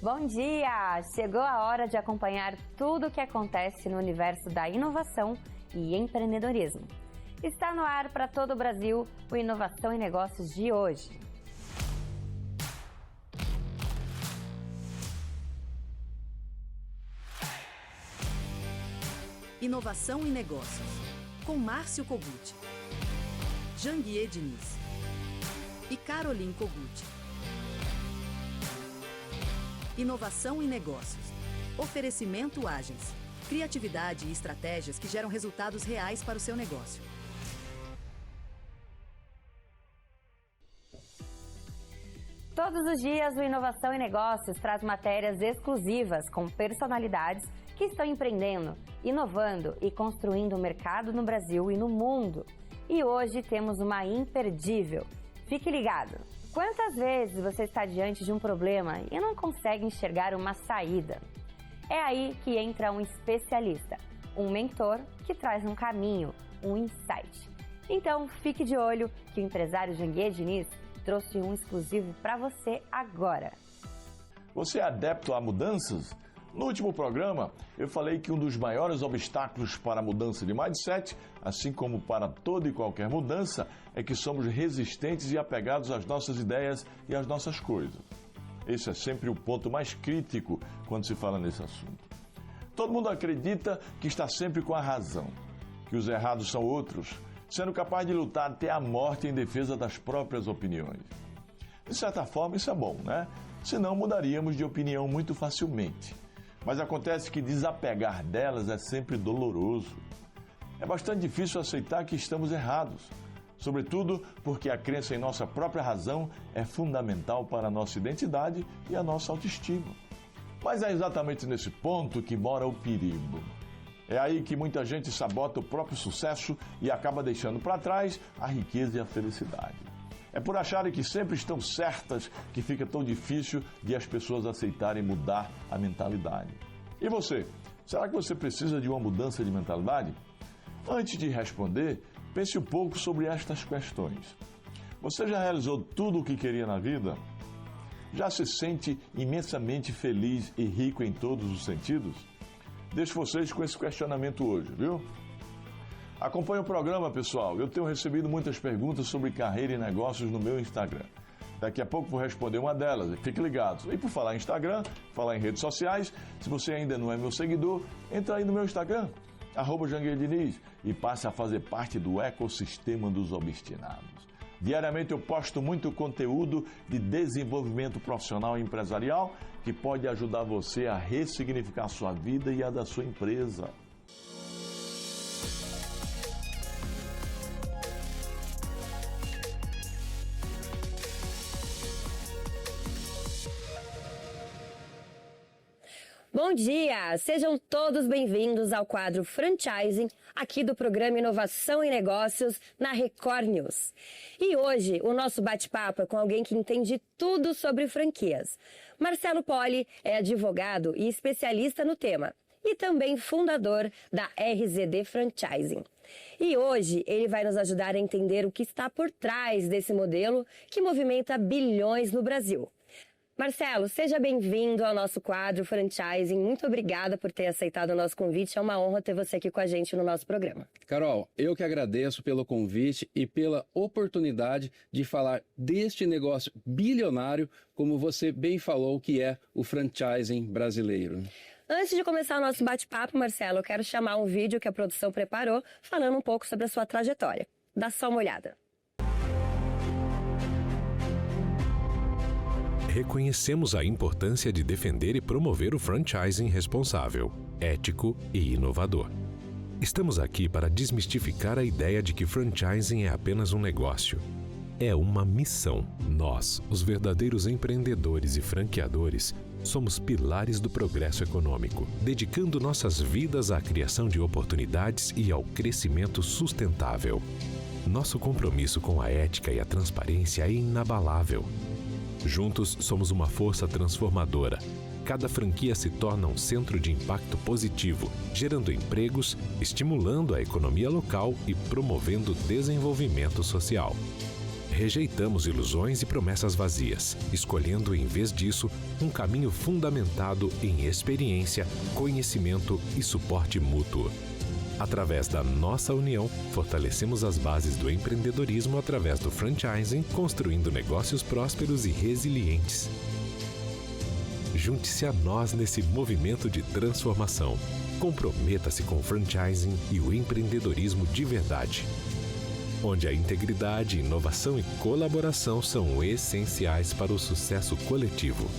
Bom dia! Chegou a hora de acompanhar tudo o que acontece no universo da inovação e empreendedorismo. Está no ar para todo o Brasil o Inovação e Negócios de hoje. Inovação e Negócios, com Márcio Kogut, Janguier Diniz e Caroline Kogut. Inovação e Negócios. Oferecimento Agence. Criatividade e estratégias que geram resultados reais para o seu negócio. Todos os dias, o Inovação e Negócios traz matérias exclusivas com personalidades que estão empreendendo, inovando e construindo o mercado no Brasil e no mundo. E hoje temos uma imperdível. Fique ligado! Quantas vezes você está diante de um problema e não consegue enxergar uma saída? É aí que entra um especialista, um mentor que traz um caminho, um insight. Então, fique de olho que o empresário Janguier Diniz trouxe um exclusivo para você agora. Você é adepto a mudanças? No último programa, eu falei que um dos maiores obstáculos para a mudança de mindset, assim como para toda e qualquer mudança, é que somos resistentes e apegados às nossas ideias e às nossas coisas. Esse é sempre o ponto mais crítico quando se fala nesse assunto. Todo mundo acredita que está sempre com a razão, que os errados são outros, sendo capaz de lutar até a morte em defesa das próprias opiniões. De certa forma, isso é bom, né? Senão mudaríamos de opinião muito facilmente. Mas acontece que desapegar delas é sempre doloroso. É bastante difícil aceitar que estamos errados, sobretudo porque a crença em nossa própria razão é fundamental para a nossa identidade e a nossa autoestima. Mas é exatamente nesse ponto que mora o perigo. É aí que muita gente sabota o próprio sucesso e acaba deixando para trás a riqueza e a felicidade. É por acharem que sempre estão certas que fica tão difícil de as pessoas aceitarem mudar a mentalidade. E você? Será que você precisa de uma mudança de mentalidade? Antes de responder, pense um pouco sobre estas questões. Você já realizou tudo o que queria na vida? Já se sente imensamente feliz e rico em todos os sentidos? Deixo vocês com esse questionamento hoje, viu? Acompanhe o programa, pessoal. Eu tenho recebido muitas perguntas sobre carreira e negócios no meu Instagram. Daqui a pouco vou responder uma delas. Fique ligados. E por falar em Instagram, falar em redes sociais, se você ainda não é meu seguidor, entra aí no meu Instagram, @Janguier Diniz, e passe a fazer parte do ecossistema dos obstinados. Diariamente eu posto muito conteúdo de desenvolvimento profissional e empresarial que pode ajudar você a ressignificar a sua vida e a da sua empresa. Bom dia! Sejam todos bem-vindos ao quadro Franchising, aqui do programa Inovação e Negócios na Record News. E hoje o nosso bate-papo é com alguém que entende tudo sobre franquias. Marcelo Poli é advogado e especialista no tema e também fundador da RZD Franchising. E hoje ele vai nos ajudar a entender o que está por trás desse modelo que movimenta bilhões no Brasil. Marcelo, seja bem-vindo ao nosso quadro Franchising. Muito obrigada por ter aceitado o nosso convite. É uma honra ter você aqui com a gente no nosso programa. Carol, eu que agradeço pelo convite e pela oportunidade de falar deste negócio bilionário, como você bem falou, que é o franchising brasileiro. Antes de começar o nosso bate-papo, Marcelo, eu quero chamar um vídeo que a produção preparou, falando um pouco sobre a sua trajetória. Dá só uma olhada. Reconhecemos a importância de defender e promover o franchising responsável, ético e inovador. Estamos aqui para desmistificar a ideia de que franchising é apenas um negócio. É uma missão. Nós, os verdadeiros empreendedores e franqueadores, somos pilares do progresso econômico, dedicando nossas vidas à criação de oportunidades e ao crescimento sustentável. Nosso compromisso com a ética e a transparência é inabalável. Juntos, somos uma força transformadora. Cada franquia se torna um centro de impacto positivo, gerando empregos, estimulando a economia local e promovendo o desenvolvimento social. Rejeitamos ilusões e promessas vazias, escolhendo, em vez disso, um caminho fundamentado em experiência, conhecimento e suporte mútuo. Através da nossa união, fortalecemos as bases do empreendedorismo através do franchising, construindo negócios prósperos e resilientes. Junte-se a nós nesse movimento de transformação. Comprometa-se com o franchising e o empreendedorismo de verdade, onde a integridade, inovação e colaboração são essenciais para o sucesso coletivo.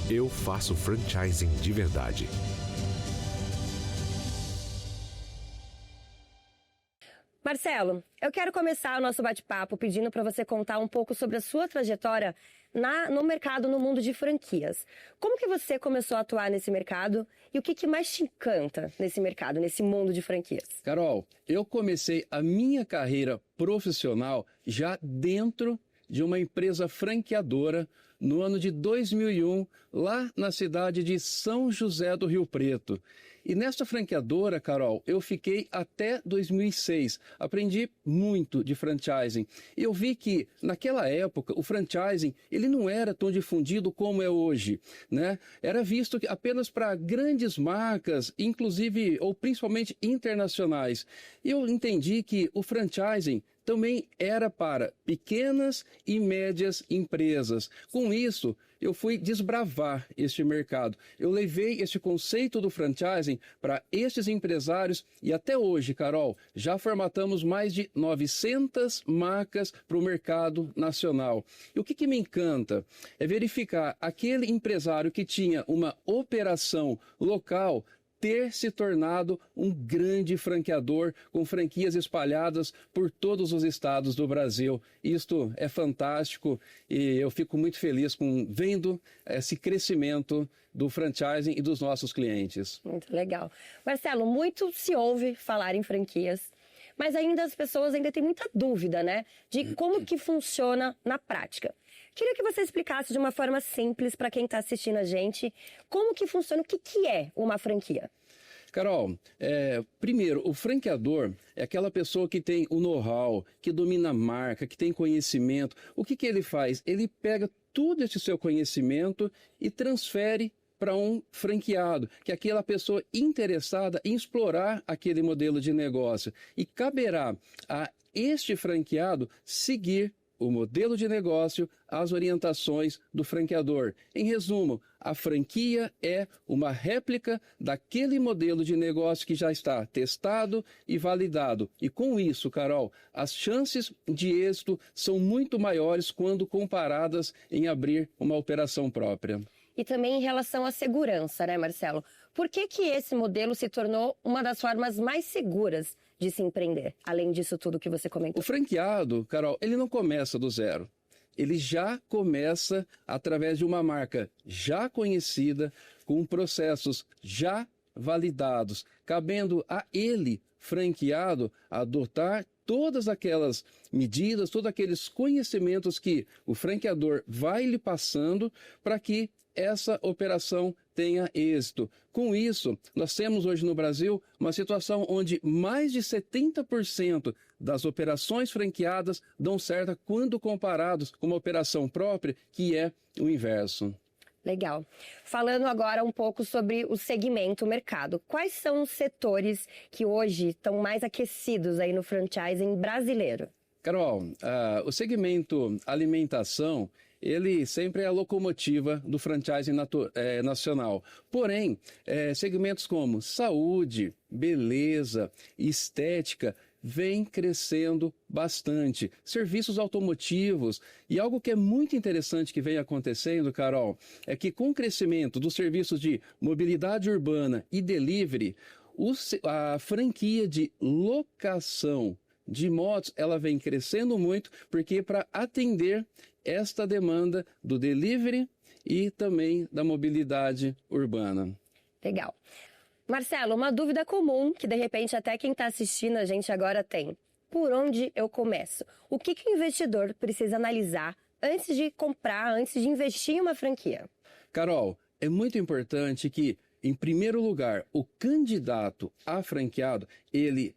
Eu faço franchising de verdade. Marcelo, eu quero começar o nosso bate-papo pedindo para você contar um pouco sobre a sua trajetória no mercado, no mundo de franquias. Como que você começou a atuar nesse mercado e o que mais te encanta nesse mercado, nesse mundo de franquias? Carol, eu comecei a minha carreira profissional já dentro de uma empresa franqueadora no ano de 2001, lá na cidade de São José do Rio Preto. E nessa franqueadora, Carol, eu fiquei até 2006. Aprendi muito de franchising. Eu vi que, naquela época, o franchising ele não era tão difundido como é hoje, né? Era visto apenas para grandes marcas, inclusive, ou principalmente internacionais. E eu entendi que o franchising também era para pequenas e médias empresas. Com isso, eu fui desbravar este mercado. Eu levei este conceito do franchising para estes empresários e até hoje, Carol, já formatamos mais de 900 marcas para o mercado nacional. E o que me encanta é verificar aquele empresário que tinha uma operação local ter se tornado um grande franqueador com franquias espalhadas por todos os estados do Brasil. Isto é fantástico e eu fico muito feliz vendo esse crescimento do franchising e dos nossos clientes. Muito legal. Marcelo, muito se ouve falar em franquias, mas ainda as pessoas ainda têm muita dúvida, né, de como que funciona na prática. Queria que você explicasse de uma forma simples para quem está assistindo a gente como que funciona, o que é uma franquia. Carol, primeiro, o franqueador é aquela pessoa que tem o know-how, que domina a marca, que tem conhecimento. O que ele faz? Ele pega todo esse seu conhecimento e transfere para um franqueado, que é aquela pessoa interessada em explorar aquele modelo de negócio. E caberá a este franqueado seguir o modelo de negócio, as orientações do franqueador. Em resumo, a franquia é uma réplica daquele modelo de negócio que já está testado e validado. E com isso, Carol, as chances de êxito são muito maiores quando comparadas em abrir uma operação própria. E também em relação à segurança, né, Marcelo? Por que esse modelo se tornou uma das formas mais seguras de se empreender, além disso tudo que você comentou? O franqueado, Carol, ele não começa do zero. Ele já começa através de uma marca já conhecida, com processos já validados, cabendo a ele, franqueado, adotar todas aquelas medidas, todos aqueles conhecimentos que o franqueador vai lhe passando para que essa operação tenha êxito. Com isso, nós temos hoje no Brasil uma situação onde mais de 70% das operações franqueadas dão certo quando comparados com uma operação própria, que é o inverso. Legal. Falando agora um pouco sobre o segmento, o mercado. Quais são os setores que hoje estão mais aquecidos aí no franchising brasileiro? Carol, o segmento alimentação, ele sempre é a locomotiva do franchising nacional. Porém, segmentos como saúde, beleza, estética, vem crescendo bastante. Serviços automotivos. E algo que é muito interessante que vem acontecendo, Carol, é que com o crescimento dos serviços de mobilidade urbana e delivery, a franquia de locação de motos, ela vem crescendo muito, porque para atender esta demanda do delivery e também da mobilidade urbana. Legal. Marcelo, uma dúvida comum que de repente até quem está assistindo a gente agora tem. Por onde eu começo? O que o investidor precisa analisar antes de comprar, antes de investir em uma franquia? Carol, é muito importante que, em primeiro lugar, o candidato a franqueado, ele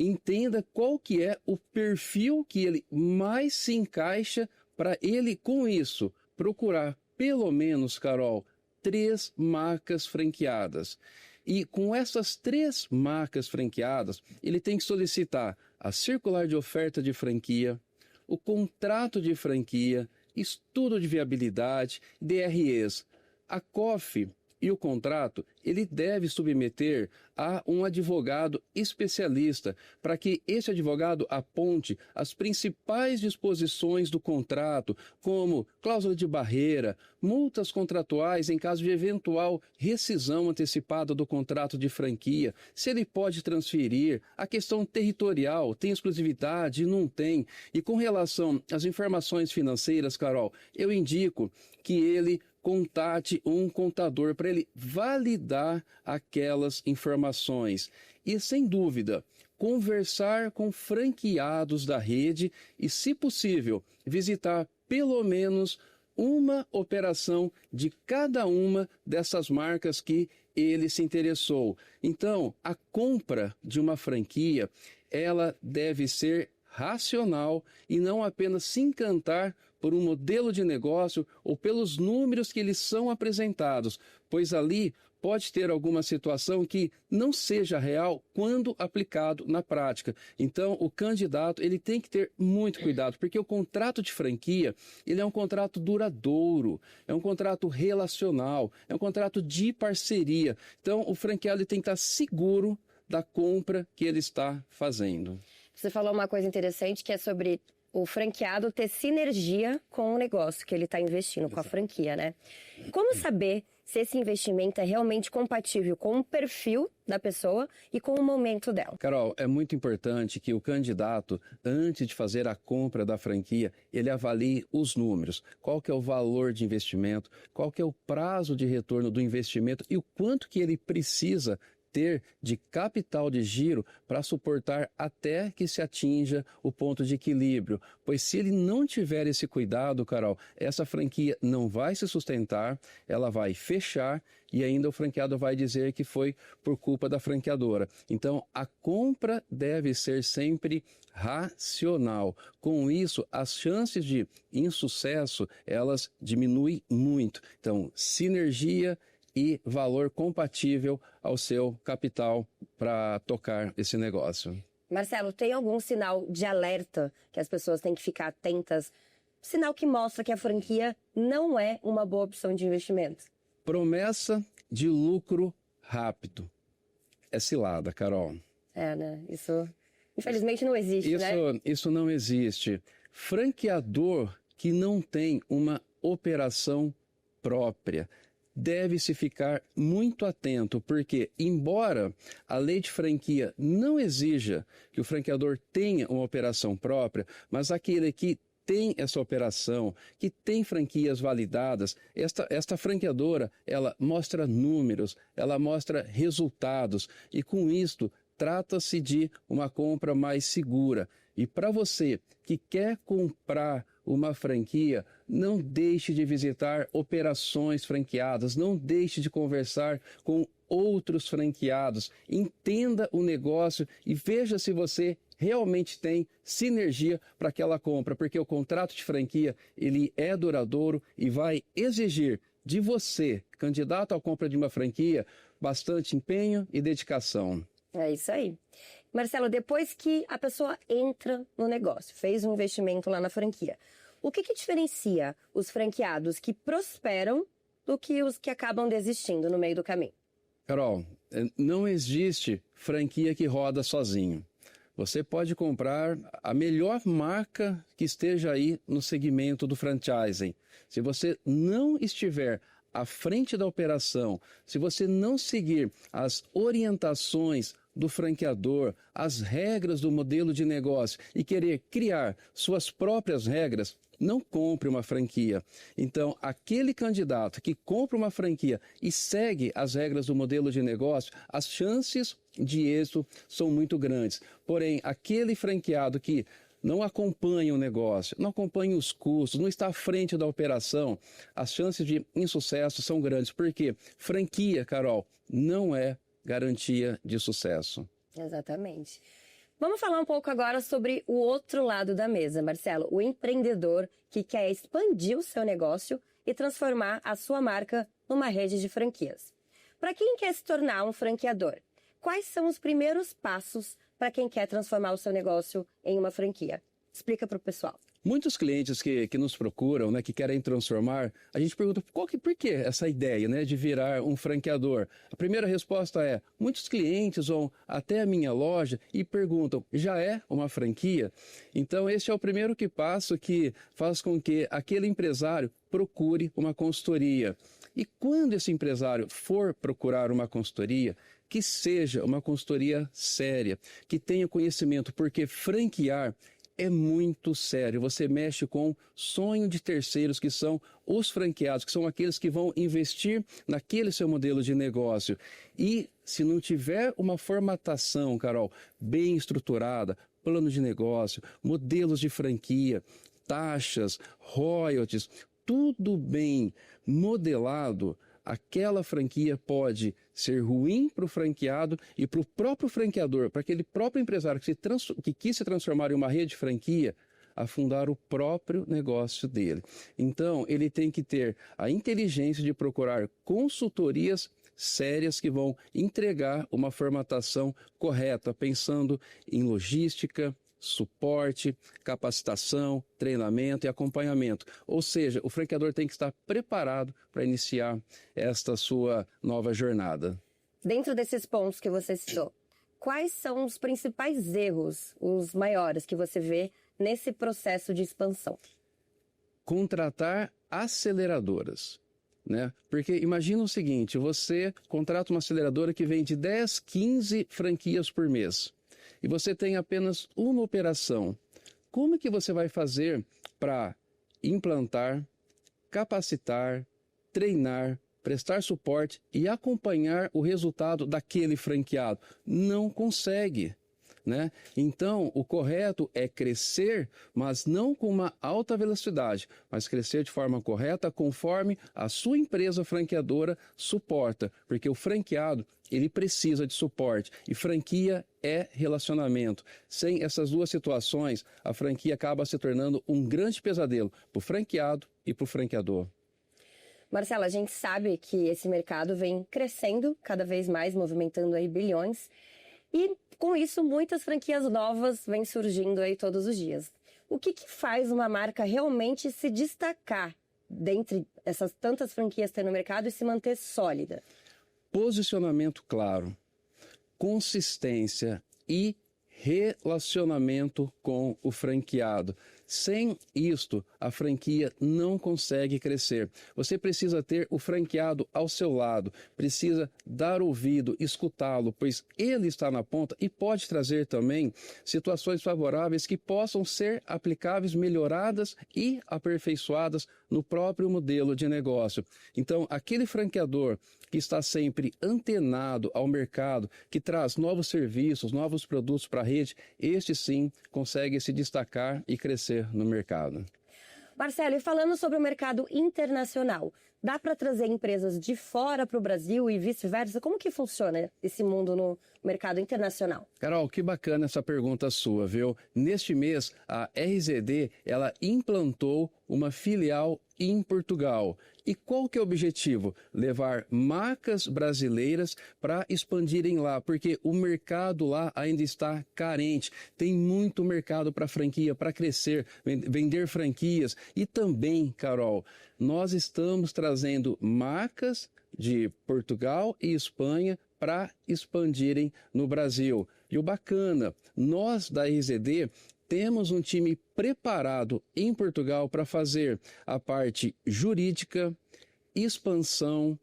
entenda qual que é o perfil que ele mais se encaixa para ele, com isso, procurar pelo menos, Carol, 3 marcas franqueadas. E com essas 3 marcas franqueadas, ele tem que solicitar a circular de oferta de franquia, o contrato de franquia, estudo de viabilidade, DREs. A COF e o contrato, ele deve submeter a um advogado especialista para que esse advogado aponte as principais disposições do contrato, como cláusula de barreira, multas contratuais em caso de eventual rescisão antecipada do contrato de franquia, se ele pode transferir, a questão territorial, tem exclusividade, não tem. E com relação às informações financeiras, Carol, eu indico que ele contate um contador para ele validar aquelas informações. E, sem dúvida, conversar com franqueados da rede e, se possível, visitar pelo menos uma operação de cada uma dessas marcas que ele se interessou. Então, a compra de uma franquia, ela deve ser racional e não apenas se encantar por um modelo de negócio ou pelos números que eles são apresentados, pois ali pode ter alguma situação que não seja real quando aplicado na prática. Então, o candidato ele tem que ter muito cuidado, porque o contrato de franquia ele é um contrato duradouro, é um contrato relacional, é um contrato de parceria. Então, o franqueado ele tem que estar seguro da compra que ele está fazendo. Você falou uma coisa interessante que é sobre o franqueado ter sinergia com o negócio que ele está investindo, com a franquia, né? Como saber se esse investimento é realmente compatível com o perfil da pessoa e com o momento dela? Carol, é muito importante que o candidato, antes de fazer a compra da franquia, ele avalie os números. Qual que é o valor de investimento, qual que é o prazo de retorno do investimento e o quanto que ele precisa ter de capital de giro para suportar até que se atinja o ponto de equilíbrio. Pois se ele não tiver esse cuidado, Carol, essa franquia não vai se sustentar, ela vai fechar e ainda o franqueado vai dizer que foi por culpa da franqueadora. Então, a compra deve ser sempre racional. Com isso, as chances de insucesso, elas diminuem muito. Então, sinergia e valor compatível ao seu capital para tocar esse negócio. Marcelo, tem algum sinal de alerta que as pessoas têm que ficar atentas? Sinal que mostra que a franquia não é uma boa opção de investimento? Promessa de lucro rápido. É cilada, Carol. É, né? Isso, infelizmente, não existe, né? Isso não existe. Franqueador que não tem uma operação própria deve-se ficar muito atento, porque, embora a lei de franquia não exija que o franqueador tenha uma operação própria, mas aquele que tem essa operação, que tem franquias validadas, esta franqueadora, ela mostra números, ela mostra resultados, e com isto trata-se de uma compra mais segura. E para você que quer comprar uma franquia, não deixe de visitar operações franqueadas, não deixe de conversar com outros franqueados, entenda o negócio e veja se você realmente tem sinergia para aquela compra, porque o contrato de franquia, ele é duradouro e vai exigir de você, candidato à compra de uma franquia, bastante empenho e dedicação. É isso aí. Marcelo, depois que a pessoa entra no negócio, fez um investimento lá na franquia, o que diferencia os franqueados que prosperam do que os que acabam desistindo no meio do caminho? Carol, não existe franquia que roda sozinho. Você pode comprar a melhor marca que esteja aí no segmento do franchising. Se você não estiver à frente da operação, se você não seguir as orientações do franqueador, as regras do modelo de negócio e querer criar suas próprias regras, não compre uma franquia. Então, aquele candidato que compra uma franquia e segue as regras do modelo de negócio, as chances de êxito são muito grandes. Porém, aquele franqueado que não acompanha o negócio, não acompanha os custos, não está à frente da operação, as chances de insucesso são grandes. Porque franquia, Carol, não é garantia de sucesso. Exatamente. Vamos falar um pouco agora sobre o outro lado da mesa, Marcelo. O empreendedor que quer expandir o seu negócio e transformar a sua marca numa rede de franquias. Para quem quer se tornar um franqueador, quais são os primeiros passos para quem quer transformar o seu negócio em uma franquia? Explica para o pessoal. Muitos clientes que nos procuram, né, que querem transformar, a gente pergunta por que essa ideia, né, de virar um franqueador? A primeira resposta é, muitos clientes vão até a minha loja e perguntam, já é uma franquia? Então esse é o primeiro passo que faz com que aquele empresário procure uma consultoria. E quando esse empresário for procurar uma consultoria, que seja uma consultoria séria, que tenha conhecimento, porque franquear é muito sério. Você mexe com sonho de terceiros, que são os franqueados, que são aqueles que vão investir naquele seu modelo de negócio. E se não tiver uma formatação, Carol, bem estruturada, plano de negócio, modelos de franquia, taxas, royalties, tudo bem modelado, aquela franquia pode ser ruim para o franqueado e para o próprio franqueador, para aquele próprio empresário que quis se transformar em uma rede de franquia, afundar o próprio negócio dele. Então, ele tem que ter a inteligência de procurar consultorias sérias que vão entregar uma formatação correta, pensando em logística, suporte, capacitação, treinamento e acompanhamento. Ou seja, o franqueador tem que estar preparado para iniciar esta sua nova jornada. Dentro desses pontos que você citou, quais são os principais erros, os maiores que você vê nesse processo de expansão? Contratar aceleradoras. Né? Porque imagina o seguinte, você contrata uma aceleradora que vende 10, 15 franquias por mês. E você tem apenas uma operação. Como é que você vai fazer para implantar, capacitar, treinar, prestar suporte e acompanhar o resultado daquele franqueado? Não consegue. Né? Então, o correto é crescer, mas não com uma alta velocidade, mas crescer de forma correta conforme a sua empresa franqueadora suporta, porque o franqueado, ele precisa de suporte e franquia é relacionamento. Sem essas duas situações, a franquia acaba se tornando um grande pesadelo para o franqueado e para o franqueador. Marcela, a gente sabe que esse mercado vem crescendo cada vez mais, movimentando aí bilhões. E com isso, muitas franquias novas vêm surgindo aí todos os dias. O que faz uma marca realmente se destacar dentre essas tantas franquias que tem no mercado e se manter sólida? Posicionamento claro, consistência e relacionamento com o franqueado. Sem isto, a franquia não consegue crescer. Você precisa ter o franqueado ao seu lado, precisa dar ouvido, escutá-lo, pois ele está na ponta e pode trazer também situações favoráveis que possam ser aplicáveis, melhoradas e aperfeiçoadas no próprio modelo de negócio. Então, aquele franqueador que está sempre antenado ao mercado, que traz novos serviços, novos produtos para a rede, este sim consegue se destacar e crescer no mercado. Marcelo, e falando sobre o mercado internacional, dá para trazer empresas de fora para o Brasil e vice-versa? Como que funciona esse mundo no mercado internacional? Carol, que bacana essa pergunta sua, viu? Neste mês, a RZD, ela implantou uma filial em Portugal. E qual que é o objetivo? Levar marcas brasileiras para expandirem lá, porque o mercado lá ainda está carente. Tem muito mercado para franquia, para crescer, vender franquias. E também, Carol, nós estamos trazendo marcas de Portugal e Espanha para expandirem no Brasil. E o bacana, nós da RZD temos um time preparado em Portugal para fazer a parte jurídica, expansão,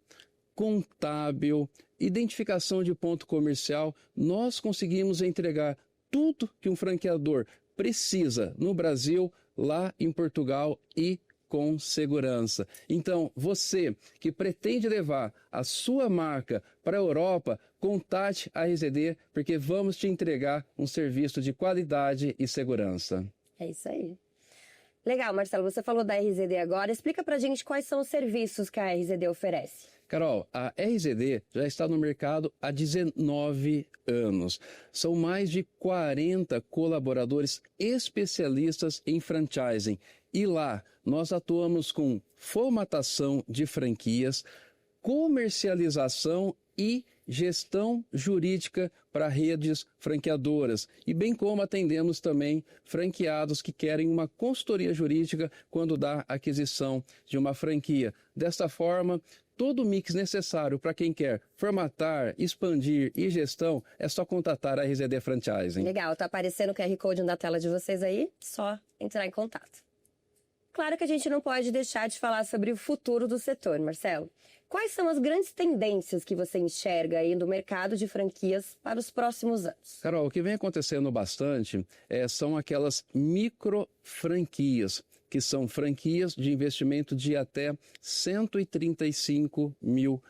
contábil, identificação de ponto comercial. Nós conseguimos entregar tudo que um franqueador precisa no Brasil, lá em Portugal e com segurança. Então, você que pretende levar a sua marca para a Europa, contate a RZD, porque vamos te entregar um serviço de qualidade e segurança. É isso aí. Legal, Marcelo, você falou da RZD agora. Explica pra gente quais são os serviços que a RZD oferece. Carol, a RZD já está no mercado há 19 anos. São mais de 40 colaboradores especialistas em franchising. E lá nós atuamos com formatação de franquias, comercialização e gestão jurídica para redes franqueadoras, e bem como atendemos também franqueados que querem uma consultoria jurídica quando dá aquisição de uma franquia. Desta forma, todo o mix necessário para quem quer formatar, expandir e gestão é só contatar a RZD Franchising. Legal, tá aparecendo o QR Code na tela de vocês aí, só entrar em contato. Claro que a gente não pode deixar de falar sobre o futuro do setor, Marcelo. Quais são as grandes tendências que você enxerga aí no mercado de franquias para os próximos anos? Carol, o que vem acontecendo bastante são aquelas micro franquias, que são franquias de investimento de até R$135 mil.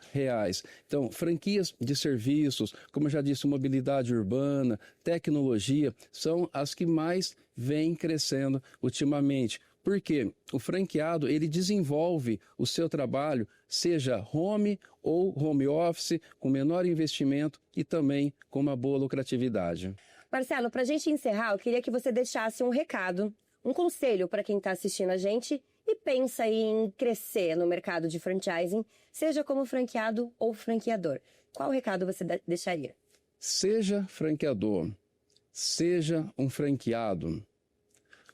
Então, franquias de serviços, como eu já disse, mobilidade urbana, tecnologia, são as que mais vêm crescendo ultimamente. Porque o franqueado, ele desenvolve o seu trabalho, seja home ou home office, com menor investimento e também com uma boa lucratividade. Marcelo, para a gente encerrar, eu queria que você deixasse um recado, um conselho para quem está assistindo a gente e pensa em crescer no mercado de franchising, seja como franqueado ou franqueador. Qual recado você deixaria? Seja franqueador, seja um franqueado.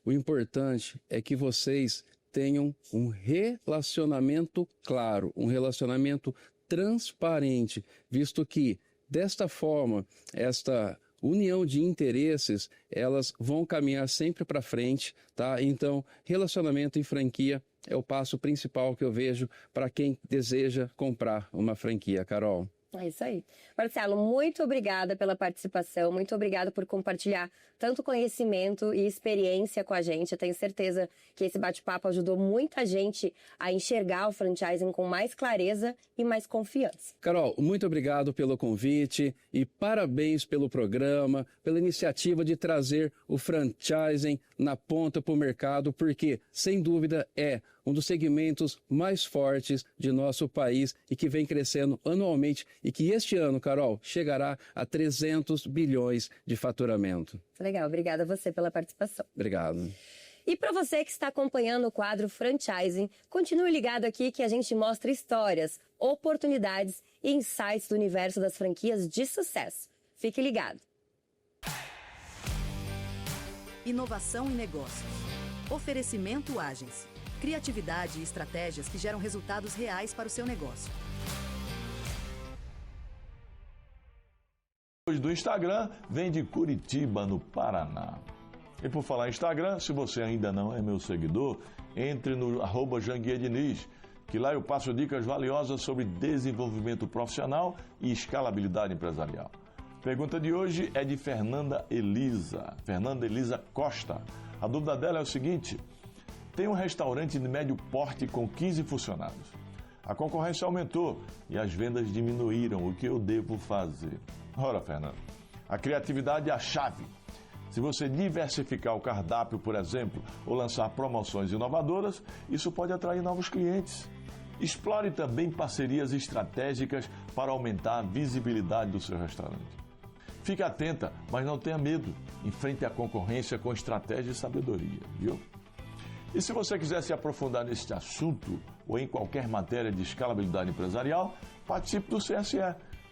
O importante é que vocês tenham um relacionamento claro, um relacionamento transparente, visto que, desta forma, esta união de interesses, elas vão caminhar sempre para frente, tá? Então, relacionamento em franquia é o passo principal que eu vejo para quem deseja comprar uma franquia, Carol. É isso aí. Marcelo, muito obrigada pela participação, muito obrigada por compartilhar tanto conhecimento e experiência com a gente. Eu tenho certeza que esse bate-papo ajudou muita gente a enxergar o franchising com mais clareza e mais confiança. Carol, muito obrigado pelo convite e parabéns pelo programa, pela iniciativa de trazer o franchising na ponta para o mercado, porque, sem dúvida, é um dos segmentos mais fortes de nosso país e que vem crescendo anualmente e que este ano, Carol, chegará a 300 bilhões de faturamento. Legal, obrigada a você pela participação. Obrigado. E para você que está acompanhando o quadro Franchising, continue ligado aqui que a gente mostra histórias, oportunidades e insights do universo das franquias de sucesso. Fique ligado. Inovação em negócios. Oferecimento Agence. Criatividade e estratégias que geram resultados reais para o seu negócio. Do Instagram vem de Curitiba, no Paraná. E por falar em Instagram, se você ainda não é meu seguidor, entre no @JanguiaDiniz, que lá eu passo dicas valiosas sobre desenvolvimento profissional e escalabilidade empresarial. Pergunta de hoje é de Fernanda Elisa Costa. A dúvida dela é o seguinte: tem um restaurante de médio porte com 15 funcionários. A concorrência aumentou e as vendas diminuíram. O que eu devo fazer? Ora, Fernanda, a criatividade é a chave. Se você diversificar o cardápio, por exemplo, ou lançar promoções inovadoras, isso pode atrair novos clientes. Explore também parcerias estratégicas para aumentar a visibilidade do seu restaurante. Fique atenta, mas não tenha medo. Enfrente a concorrência com estratégia e sabedoria, viu? E se você quiser se aprofundar neste assunto ou em qualquer matéria de escalabilidade empresarial, participe do CSE,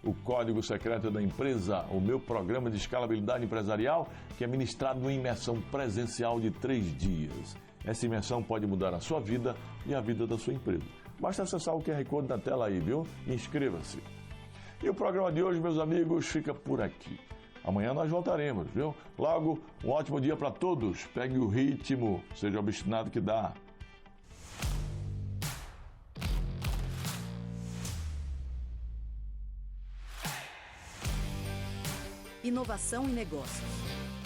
o Código Secreto da Empresa, o meu programa de escalabilidade empresarial, que é ministrado numa imersão presencial de 3 dias. Essa imersão pode mudar a sua vida e a vida da sua empresa. Basta acessar o QR Code na tela aí, viu? Inscreva-se. E o programa de hoje, meus amigos, fica por aqui. Amanhã nós voltaremos, viu? Logo, um ótimo dia para todos. Pegue o ritmo, seja obstinado que dá. Inovação em negócios.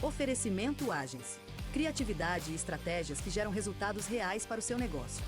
Oferecimento Agence. Criatividade e estratégias que geram resultados reais para o seu negócio.